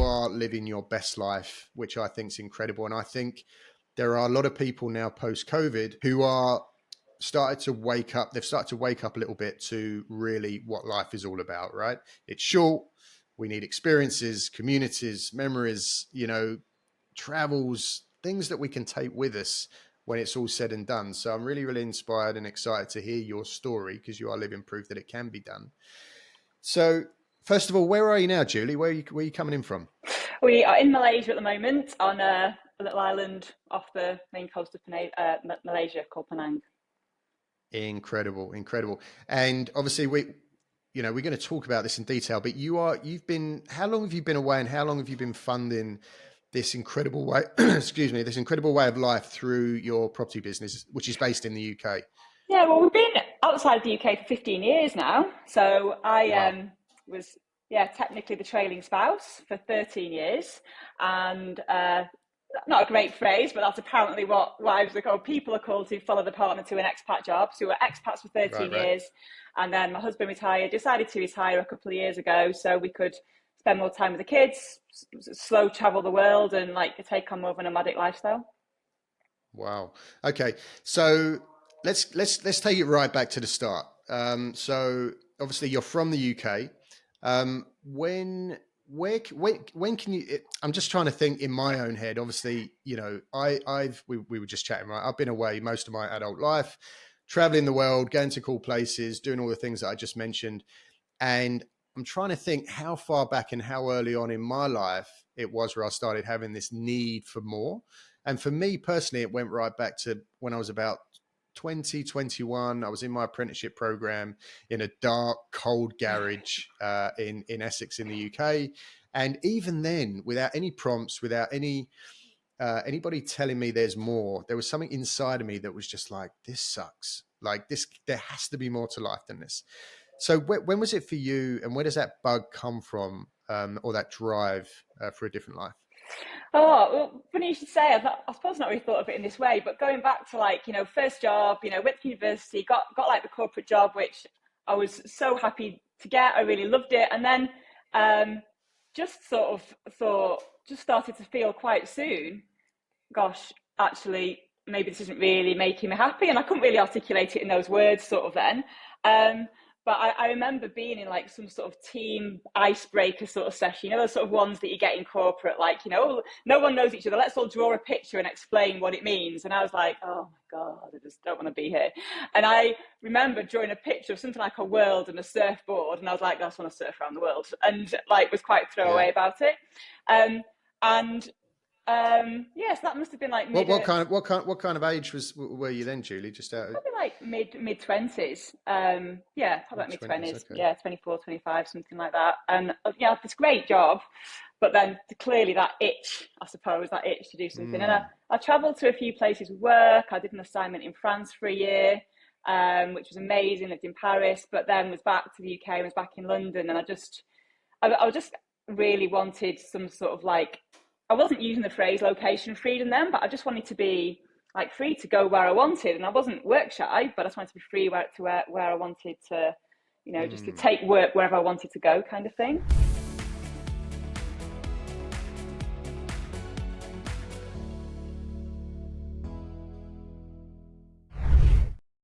are living your best life, which I think is incredible. And I think there are a lot of people now post-COVID who are started to wake up. They've started to wake up a little bit to really what life is all about, right? It's short. We need experiences, communities, memories, travels, things that we can take with us when it's all said and done. So I'm really, really inspired and excited to hear your story, because you are living proof that it can be done. So first of all, where are you now, Julie? Where are you coming in from? We are in Malaysia at the moment, on a little island off the main coast of Malaysia called Penang. Incredible, incredible. And obviously we're going to talk about this in detail, but how long have you been away, and how long have you been funding this incredible way, excuse me, this incredible way of life through your property business, which is based in the UK? Yeah, well, we've been outside the UK for 15 years now. So I was, technically the trailing spouse for 13 years. And not a great phrase, but that's apparently what wives are called. People are called who follow the partner to an expat job. So we were expats for 13 years. And then my husband decided to retire a couple of years ago so we could spend more time with the kids, slow travel the world, and take on more of a nomadic lifestyle. Wow. Okay. So let's take it right back to the start. So obviously you're from the UK. When can you? I'm just trying to think in my own head. Obviously, we were just chatting. Right, I've been away most of my adult life, traveling the world, going to cool places, doing all the things that I just mentioned, and I'm trying to think how far back and how early on in my life it was where I started having this need for more. And for me personally, it went right back to when I was about 20, 21. I was in my apprenticeship program in a dark, cold garage in Essex in the UK. And even then, without any prompts, without anybody telling me there's more, there was something inside of me that was just like, this sucks. Like this, there has to be more to life than this. So when was it for you, and where does that bug come from, or that drive for a different life? Oh, well, funny you should say. I suppose not really thought of it in this way, but going back to first job, went to university, got the corporate job, which I was so happy to get. I really loved it. And then just sort of started to feel quite soon, gosh, actually, maybe this isn't really making me happy. And I couldn't really articulate it in those words sort of then. But I remember being in some sort of team icebreaker sort of session, those sort of ones that you get in corporate, no one knows each other. Let's all draw a picture and explain what it means. And I was like, oh my God, I just don't want to be here. And I remember drawing a picture of something like a world and a surfboard. And I was like, I just want to surf around the world. And was quite throwaway about it. Yes, that must have been what kind of age were you then, Julie? Just out of... Probably mid-20s. Probably mid-20s. Okay. Yeah, 24, 25, something like that. And this great job, but then clearly that itch to do something. And I travelled to a few places with work. I did an assignment in France for a year, which was amazing. Lived in Paris, but then was back to the UK and was back in London. And I just really wanted some sort of I wasn't using the phrase location freedom then, but I just wanted to be free to go where I wanted. And I wasn't work shy, but I just wanted to be free where I wanted to, just to take work wherever I wanted to go, kind of thing.